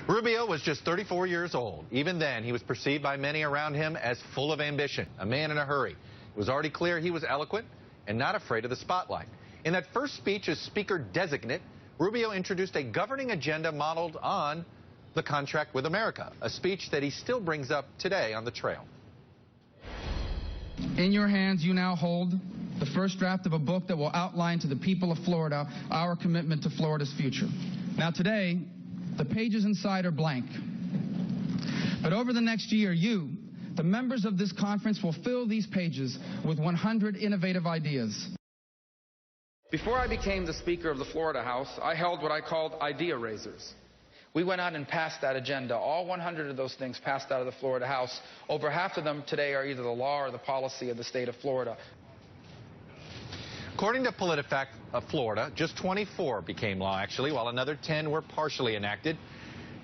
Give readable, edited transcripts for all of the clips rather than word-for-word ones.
Rubio was just 34 years old. Even then, he was perceived by many around him as full of ambition, a man in a hurry. It was already clear he was eloquent and not afraid of the spotlight. In that first speech as Speaker designate, Rubio introduced a governing agenda modeled on the contract with America, a speech that he still brings up today on the trail. In your hands, you now hold the first draft of a book that will outline to the people of Florida our commitment to Florida's future. Now today, the pages inside are blank. But over the next year, you, the members of this conference, will fill these pages with 100 innovative ideas. Before I became the Speaker of the Florida House, I held what I called idea raisers. We went out and passed that agenda. All 100 of those things passed out of the Florida House. Over half of them today are either the law or the policy of the state of Florida. According to PolitiFact of Florida, just 24 became law, actually, while another 10 were partially enacted.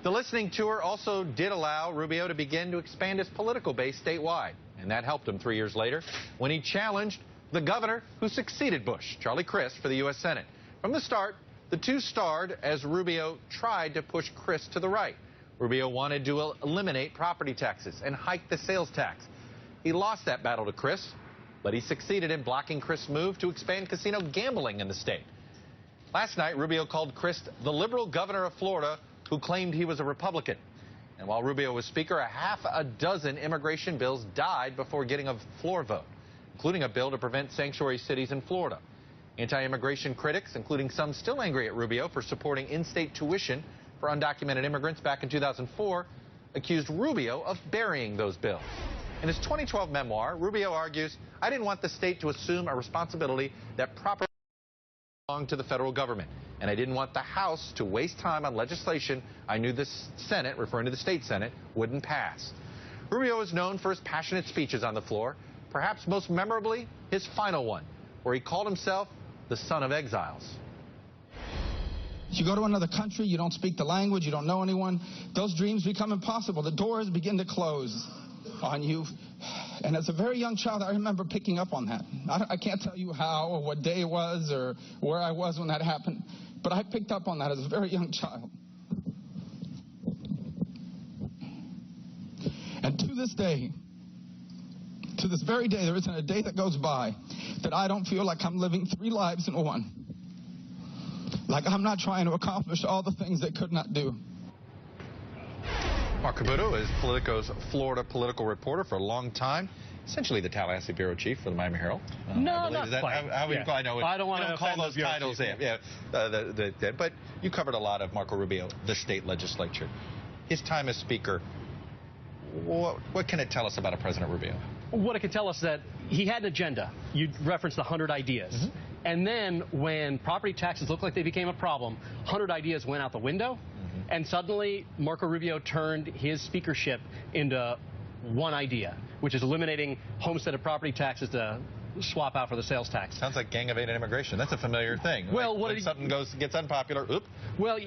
The listening tour also did allow Rubio to begin to expand his political base statewide, and that helped him 3 years later when he challenged the governor who succeeded Bush, Charlie Crist, for the U.S. Senate. From the start, the two starred as Rubio tried to push Crist to the right. Rubio wanted to eliminate property taxes and hike the sales tax. He lost that battle to Crist, but he succeeded in blocking Crist's move to expand casino gambling in the state. Last night, Rubio called Crist the liberal governor of Florida who claimed he was a Republican. And while Rubio was Speaker, a half a dozen immigration bills died before getting a floor vote, including a bill to prevent sanctuary cities in Florida. Anti-immigration critics, including some still angry at Rubio for supporting in-state tuition for undocumented immigrants back in 2004, accused Rubio of burying those bills. In his 2012 memoir, Rubio argues, "I didn't want the state to assume a responsibility that properly belonged to the federal government, and I didn't want the House to waste time on legislation I knew the Senate," referring to the state Senate, "wouldn't pass." Rubio is known for his passionate speeches on the floor, perhaps most memorably his final one, where he called himself the son of exiles. You go to another country, you don't speak the language, you don't know anyone, those dreams become impossible. The doors begin to close on you. And as a very young child, I remember picking up on that. I can't tell you how or what day it was or where I was when that happened, but I picked up on that as a very young child. And to this day, to this very day, there isn't a day that goes by that I don't feel like I'm living three lives in one. Like I'm not trying to accomplish all the things they could not do. Mark Rubio is Politico's Florida political reporter for a long time, essentially the Tallahassee bureau chief for the Miami Herald. No, not quite. I know I don't want to call those titles. But you covered a lot of Marco Rubio, the state legislature. His time as Speaker, what can it tell us about a President Rubio? What it can tell us that he had an agenda. You referenced the 100 ideas. Mm-hmm. And then when property taxes looked like they became a problem, 100 ideas went out the window. Mm-hmm. And suddenly, Marco Rubio turned his speakership into one idea, which is eliminating homesteaded property taxes to swap out for the sales tax. Sounds like gang-evaded immigration. That's a familiar thing. Well, when something gets unpopular, oops. Well,